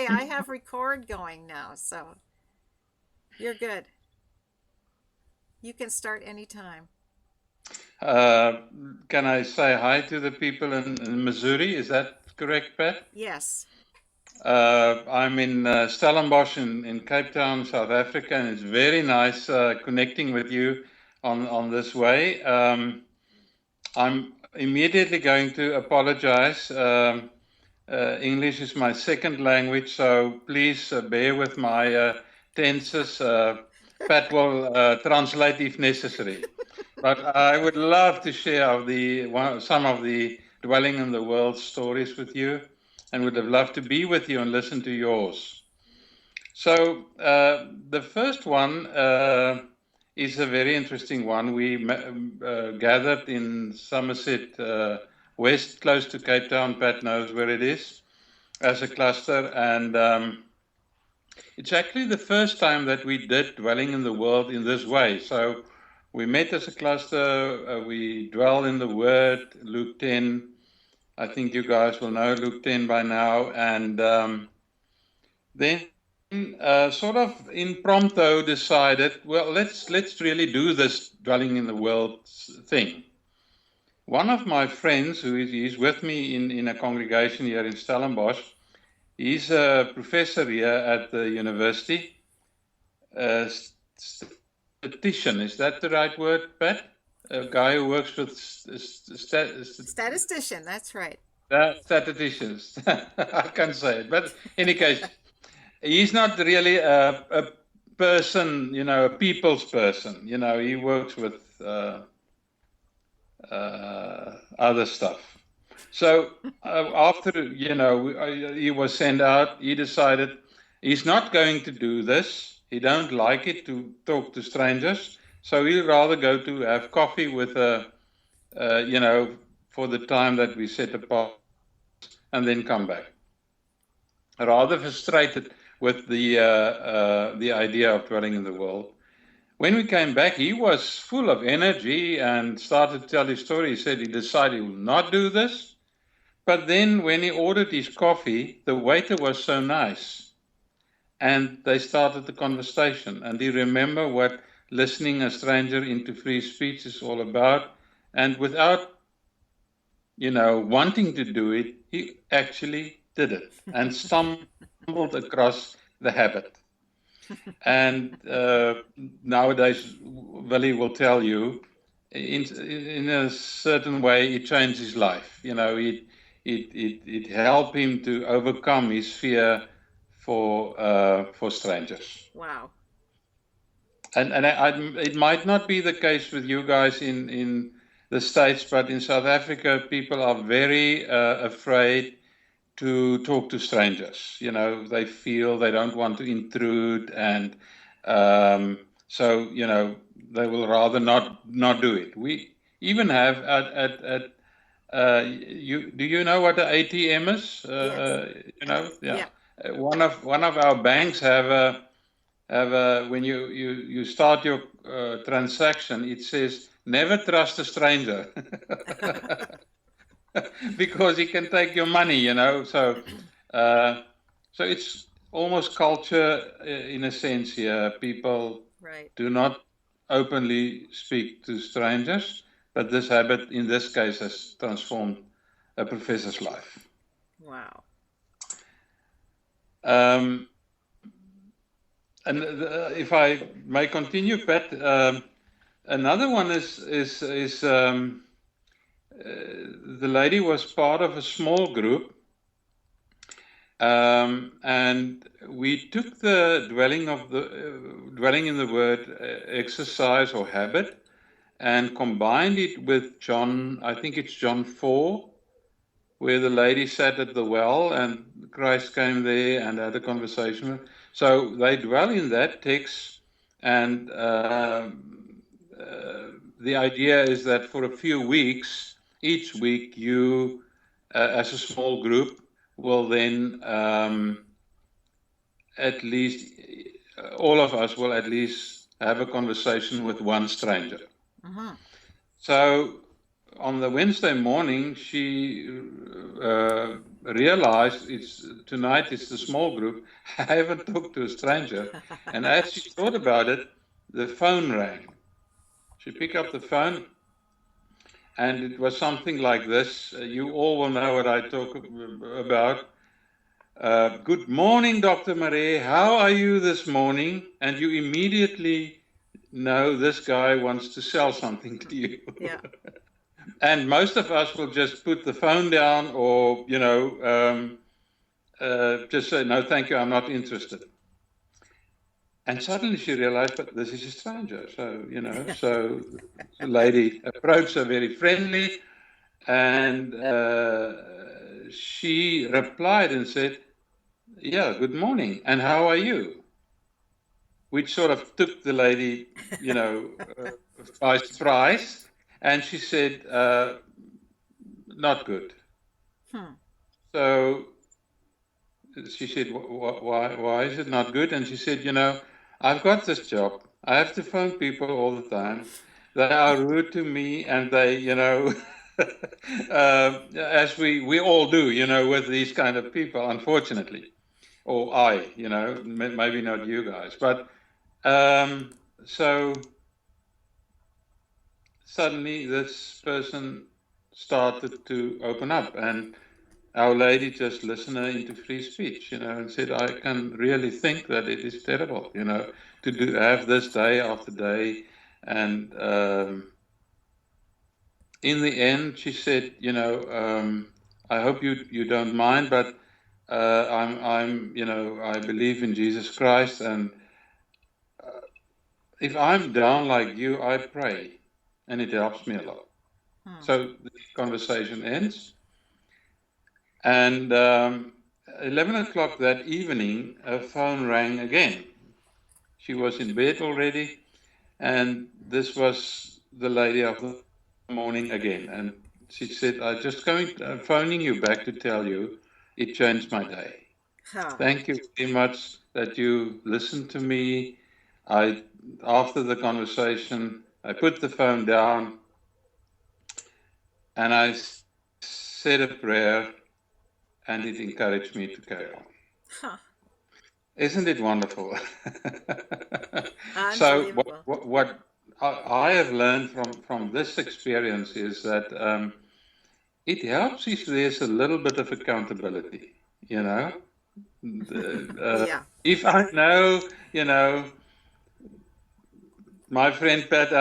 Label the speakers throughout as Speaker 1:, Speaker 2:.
Speaker 1: okay. I have record going now, so you're good. You can start anytime.
Speaker 2: Uh, can I say hi to the people in Missouri? Is that correct, Pat?
Speaker 1: Yes.
Speaker 2: I'm in Stellenbosch in Cape Town, South Africa, and it's very nice connecting with you on this way. I'm immediately going to apologize. English is my second language, so please bear with my tenses. Pat will translate if necessary. But I would love to share some of the dwelling in the world stories with you, and would have loved to be with you and listen to yours. So the first one is a very interesting one. We gathered in Somerset West, close to Cape Town. Pat knows where it is, as a cluster, and it's actually the first time that we did dwelling in the world in this way. So we met as a cluster, we dwell in the Word, Luke 10. I think you guys will know Luke 10 by now. And then sort of impromptu decided, well, let's really do this dwelling in the world thing. One of my friends, who is with me in a congregation here in Stellenbosch, he's a professor here at the university. Statistician, is that the right word, Pat? A guy who works with
Speaker 1: Statistician, that's right.
Speaker 2: statisticians. I can't say it, but in any case, he's not really a person, a people's person. He works with other stuff. So after, he was sent out, he decided he's not going to do this. He don't like it to talk to strangers. So he'd rather go to have coffee with for the time that we set apart and then come back. Rather frustrated with the idea of dwelling in the world. When we came back, he was full of energy and started to tell his story. He said he decided he will not do this. But then when he ordered his coffee, the waiter was so nice. And they started the conversation. And he remembered what listening a stranger into free speech is all about. And without, wanting to do it, he actually did it and stumbled across the habit. And nowadays, Willie will tell you, in a certain way, it changed his life. It helped him to overcome his fear for strangers.
Speaker 1: Wow.
Speaker 2: And it might not be the case with you guys in the States, but in South Africa, people are very afraid to talk to strangers. They feel they don't want to intrude, and so they will rather not do it. We even have at do you know what an ATM is?
Speaker 1: Yeah.
Speaker 2: One of our banks have a when you start your transaction, it says never trust a stranger. Because he can take your money, So it's almost culture in a sense here. People
Speaker 1: Right.
Speaker 2: do not openly speak to strangers, but this habit, in this case, has transformed a professor's life.
Speaker 1: Wow.
Speaker 2: And if I may continue, Pat, another one is the lady was part of a small group, and we took the dwelling in the word exercise or habit, and combined it with John. I think it's John 4, where the lady sat at the well, and Christ came there and had a conversation with. So they dwell in that text, and the idea is that for a few weeks. Each week, you, as a small group, will then at least, all of us will at least have a conversation with one stranger.
Speaker 1: Uh-huh.
Speaker 2: So on the Wednesday morning, she realized tonight it's the small group. I haven't talked to a stranger. And as she thought about it, the phone rang. She picked up the phone, and it was something like this. You all will know what I talk about. Good morning, Dr. Marais. How are you this morning? And you immediately know this guy wants to sell something to you.
Speaker 1: Yeah.
Speaker 2: And most of us will just put the phone down, or just say, no, thank you, I'm not interested. And suddenly she realized, but this is a stranger. So, so the lady approached her very friendly, and she replied and said, yeah, good morning, and how are you? Which sort of took the lady, by surprise. And she said, not good. So she said, why is it not good? And she said, I've got this job. I have to phone people all the time. They are rude to me, and they, as we all do, with these kind of people, unfortunately. Or maybe not you guys. But so suddenly this person started to open up, and Our Lady just listened her into free speech, and said, I can really think that it is terrible, to have this day after day. And in the end, she said, I hope you don't mind, but I believe in Jesus Christ, and if I'm down like you, I pray, and it helps me a lot. So the conversation ends. And 11 o'clock that evening, her phone rang again. She was in bed already, and this was the lady of the morning again. And she said, I'm phoning you back to tell you it changed my day. Thank you very much that you listened to me. After the conversation, I put the phone down, and I said a prayer, and it encouraged me to carry on. Isn't it wonderful? So what I have learned from this experience is that it helps if there's a little bit of accountability, If I know, my friend Pat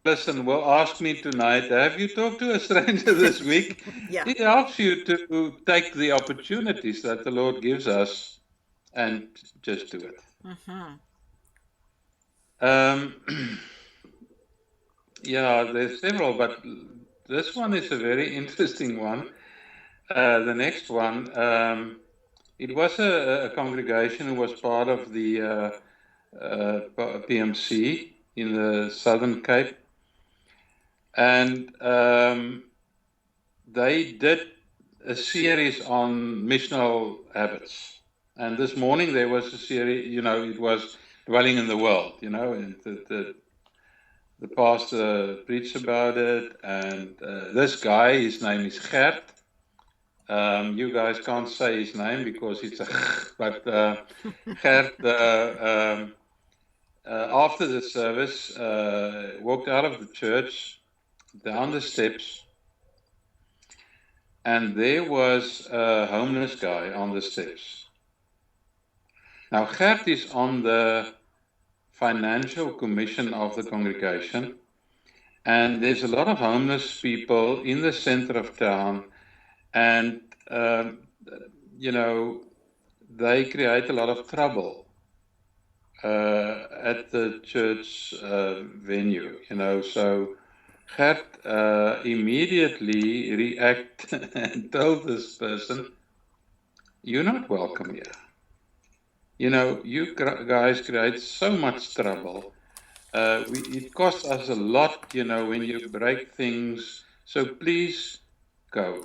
Speaker 2: Allison will ask me tonight, have you talked to a stranger this week? It helps you to take the opportunities that the Lord gives us and just do it. There's several, but this one is a very interesting one. The next one, it was a congregation who was part of the PMC in the Southern Cape. And they did a series on missional habits. And this morning there was a series, it was Dwelling in the World, and the pastor preached about it. And this guy, his name is Gert. You guys can't say his name because it's a but Gert, after the service, walked out of the church, down the steps, and there was a homeless guy on the steps. Now, Gert is on the financial commission of the congregation, and there's a lot of homeless people in the center of town, and, they create a lot of trouble at the church venue, so Gert immediately reacted and told this person, you're not welcome here. You guys create so much trouble. It costs us a lot, when you break things, so please go.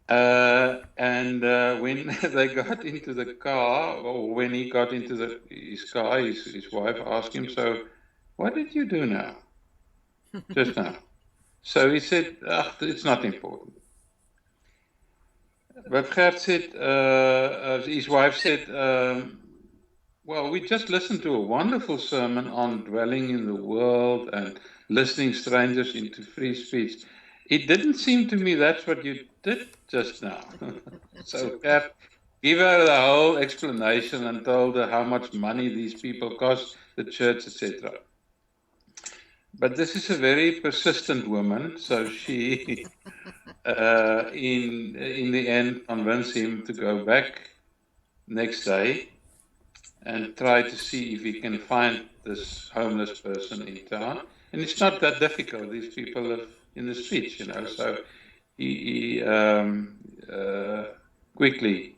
Speaker 2: And when they got into the car, or when he got into his car, his wife asked him, so what did you do now? Just now. So he said, it's not important. But Gert said, his wife said, well, we just listened to a wonderful sermon on dwelling in the world and listening strangers into free speech. It didn't seem to me that's what you did just now. So Gert gave her the whole explanation and told her how much money these people cost, the church, etc. But this is a very persistent woman, so she, in the end, convinced him to go back next day and try to see if he can find this homeless person in town. And it's not that difficult. These people live in the streets, you know. So he quickly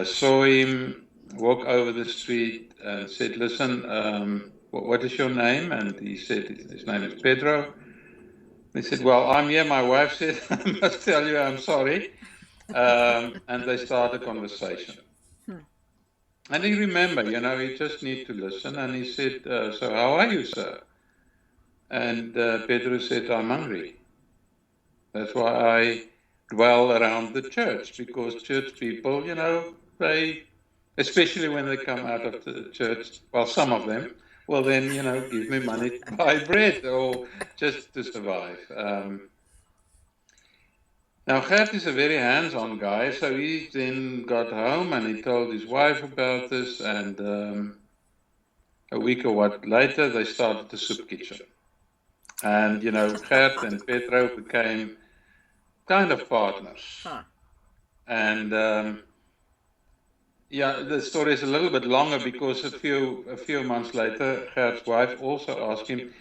Speaker 2: saw him walk over the street and said, "Listen, what is your name?" And he said, "His name is Pedro." He said, "Well, I'm here." My wife said, "I must tell you, I'm sorry." And they started a conversation. And he remembered, you know, he just need to listen. And he said, "So how are you, sir?" And Pedro said, "I'm hungry. That's why I dwell around the church, because church people, you know, they, especially when they come out of the church, well, some of them, well, then, you know, give me money to buy bread or just to survive." Now, Gert is a very hands-on guy, so he then got home and he told his wife about this, and a week or what later, they started the soup kitchen. And, you know, Gert and Pedro became kind of partners.
Speaker 1: Huh.
Speaker 2: And yeah, the story is a little bit longer because a few months later, Gert's wife also asked him,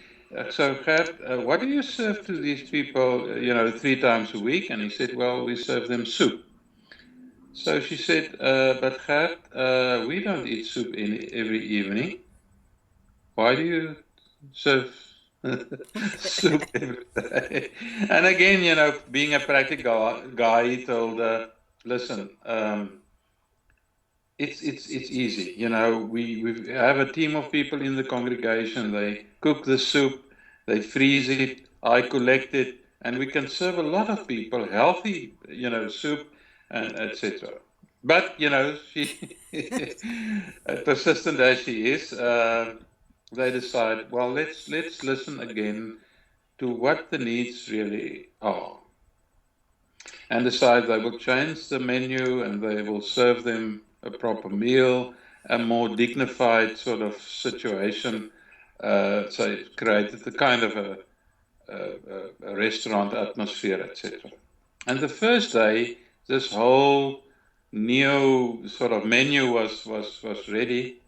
Speaker 2: "So Gert, what do you serve to these people, you know, 3 times a week?" And he said, "Well, we serve them soup." So she said, "But Gert, we don't eat soup every evening. Why do you serve soup every day?" And again, you know, being a practical guy, he told her, "Listen, it's easy. You know, we have a team of people in the congregation. They cook the soup, they freeze it, I collect it, and we can serve a lot of people healthy, you know, soup and etc." But you know, she persistent as she is, they decide, well, let's listen again to what the needs really are, and decide they will change the menu and they will serve them a proper meal, a more dignified sort of situation. So it created the kind of a restaurant atmosphere, etc. And the first day, this whole neo sort of menu was ready.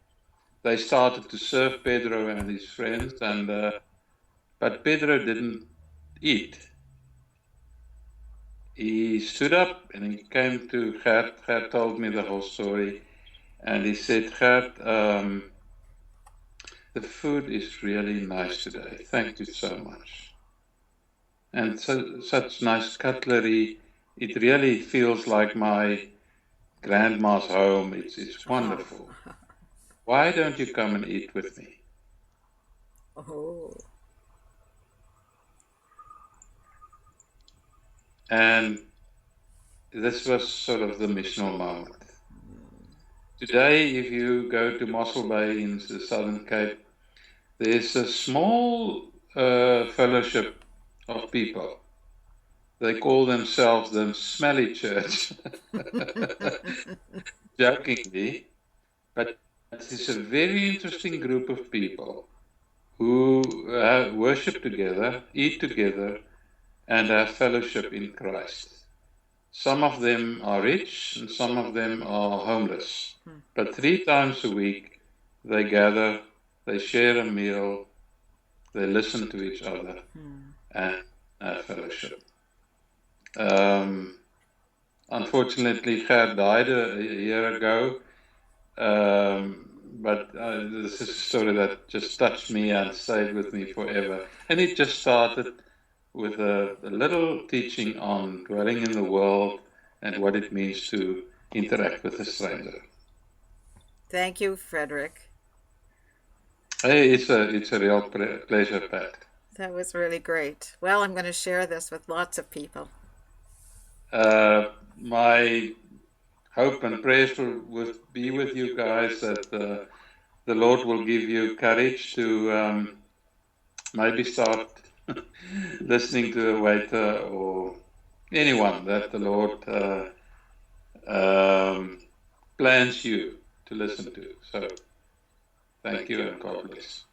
Speaker 2: They started to serve Pedro and his friends, and but Pedro didn't eat. He stood up and he came to Gert. Gert told me the whole story, and he said, "Gert, the food is really nice today. Thank you so much. And such nice cutlery. It really feels like my grandma's home. It's wonderful. Why don't you come and eat with me?"
Speaker 1: Oh.
Speaker 2: And this was sort of the missional moment. Today, if you go to Mossel Bay in the Southern Cape, there's a small fellowship of people. They call themselves the Smelly Church, jokingly, but it's a very interesting group of people who worship together, eat together, and have fellowship in Christ. Some of them are rich and some of them are homeless. But 3 times a week they gather, they share a meal, they listen to each other, and have fellowship. Unfortunately, Gert died a year ago, but this is a story that just touched me and stayed with me forever. And it just started with a little teaching on dwelling in the world and what it means to interact with a stranger.
Speaker 1: Thank you, Frederick.
Speaker 2: Hey, it's a real pleasure, Pat.
Speaker 1: That was really great. Well, I'm going to share this with lots of people.
Speaker 2: My hope and prayers be with you guys that the Lord will give you courage to maybe start listening to a waiter or anyone that the Lord plans you to listen to. So thank you and God bless.